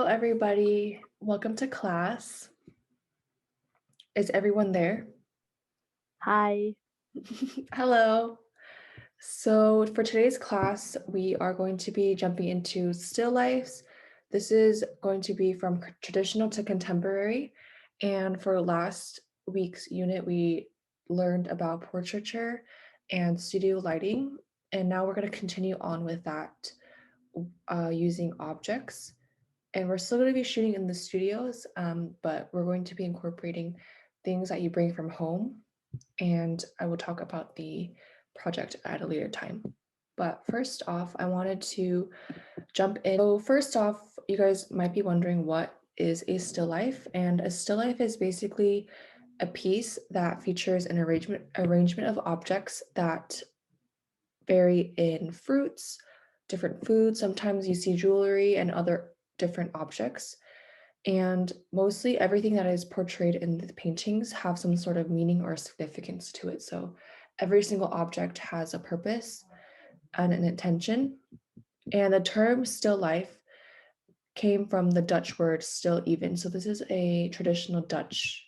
everybody. Welcome to class. Is everyone there? Hi. Hello. So, for today's class, we are going to be jumping into still lifes. This is going to be from traditional to contemporary. And for last week's unit, we learned about portraiture and studio lighting. And now we're going to continue on with that using objects. And we're still going to be shooting in the studios, but we're going to be incorporating things that you bring from home. And I will talk about the project at a later time. But first off, I wanted to jump in. So first off, you guys might be wondering what is a still life, and a still life is basically a piece that features an arrangement of objects that vary in fruits, different foods. Sometimes you see jewelry and other different objects. And mostly everything that is portrayed in the paintings have some sort of meaning or significance to it. So every single object has a purpose and an intention. And the term still life came from the Dutch word still even. So this is a traditional Dutch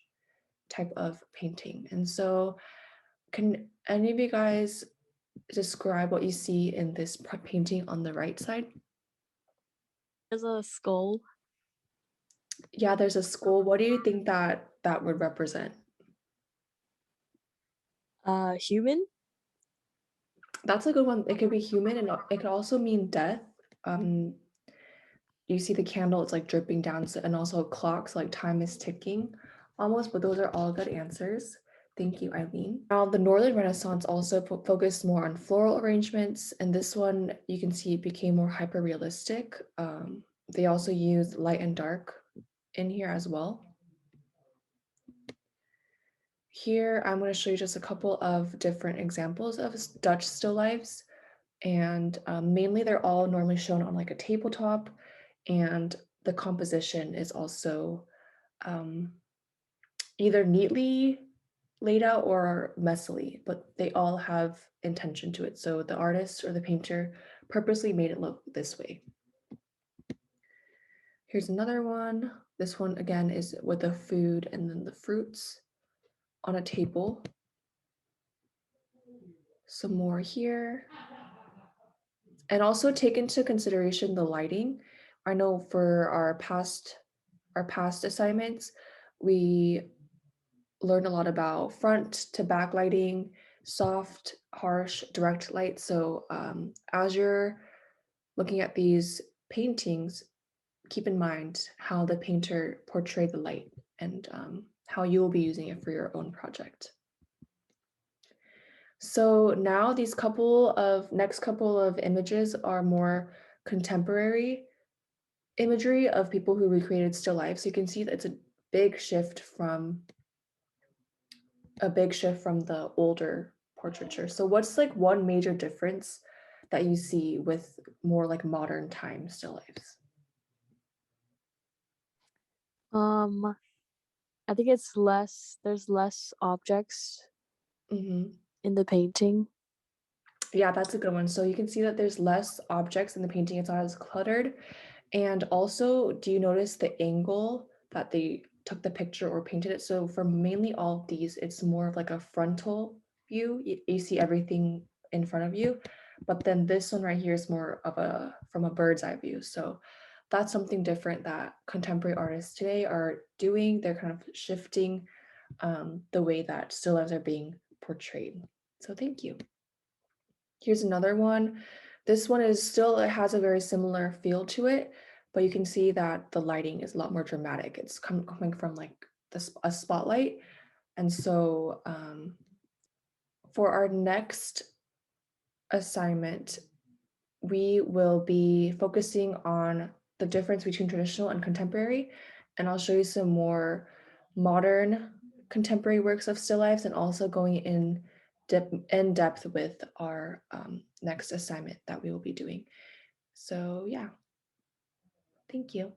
type of painting. And so can any of you guys describe what you see in this painting on the right side? There's a skull. Yeah, there's a skull. What do you think that would represent? Human? That's a good one. It could be human and it could also mean death. Um, you see the candle, it's like dripping down, and also clocks, like time is ticking almost, but those are all good answers. Thank you, Eileen. Now, the Northern Renaissance also focused more on floral arrangements, and this one you can see it became more hyper realistic. They also used light and dark in here as well. Here, I'm going to show you just a couple of different examples of Dutch still lifes. And mainly they're all normally shown on like a tabletop, and the composition is also um, either neatly laid out or messily, but they all have intention to it. So the artist or the painter purposely made it look this way. Here's another one. This one again is with the food and then the fruits on a table. Some more here. And also take into consideration the lighting. I know for our past assignments, we learned a lot about front to back lighting, soft, harsh, direct light. So as you're looking at these paintings, keep in mind how the painter portrayed the light and how you will be using it for your own project. So now these next couple of images are more contemporary imagery of people who recreated still life. So you can see that it's big shift from a big shift from the older portraiture. So what's like one major difference that you see with more like modern time still lifes? Um, I think there's less objects Hmm. in the painting. Yeah, that's a good one. So you can see that there's less objects in the painting. It's not as cluttered. And also, do you notice the angle that they took the picture or painted it? So for mainly all of these, it's more of like a frontal view. You see everything in front of you. But then this one right here is more of a from a bird's eye view. So that's something different that contemporary artists today are doing. They're kind of shifting the way that still lives are being portrayed. So thank you. Here's another one. This one is still, it has a very similar feel to it, but you can see that the lighting is a lot more dramatic. It's coming from like a spotlight. And so for our next assignment, we will be focusing on the difference between traditional and contemporary. And I'll show you some more modern contemporary works of still lifes and also going in depth with our next assignment that we will be doing. So yeah, thank you.